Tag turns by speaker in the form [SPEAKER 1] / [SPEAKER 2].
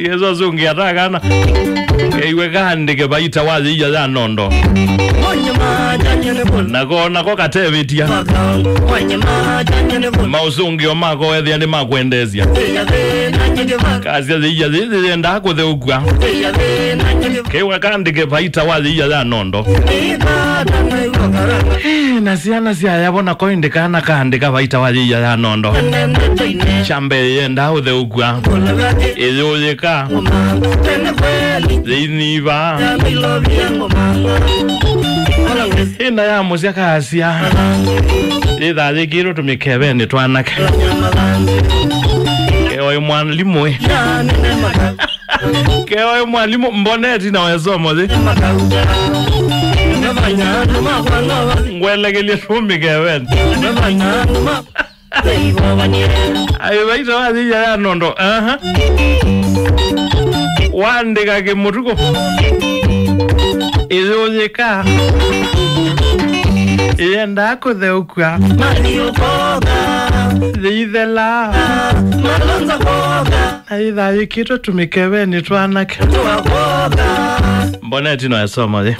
[SPEAKER 1] Yeso zungi atakana Keiwe kandike baita wazi ya nõndo Nako katevitia Mausungi omako ethia ni makwendezia Kazi ya zizi ndako theukwa Keiwe kandike baita wazi ya nõndo Nasiana siya yabona koindikana kandika baita wazi ya nõndo Chambe yenda utheukwa Izuyika Ziniva Ina ya musia kasia Ida zikiru tumikebeni twanake Kewa mwalimu Kewa mwalimu mboneti na wesomo zi Ngwele kilia tumikebeni Ayo baita wazi ya nõndo Wandika kimutuko Izuyika Yenda kutheukwa Zithela Aitha yikito tumikebeni twanake Mboneti no esoma zi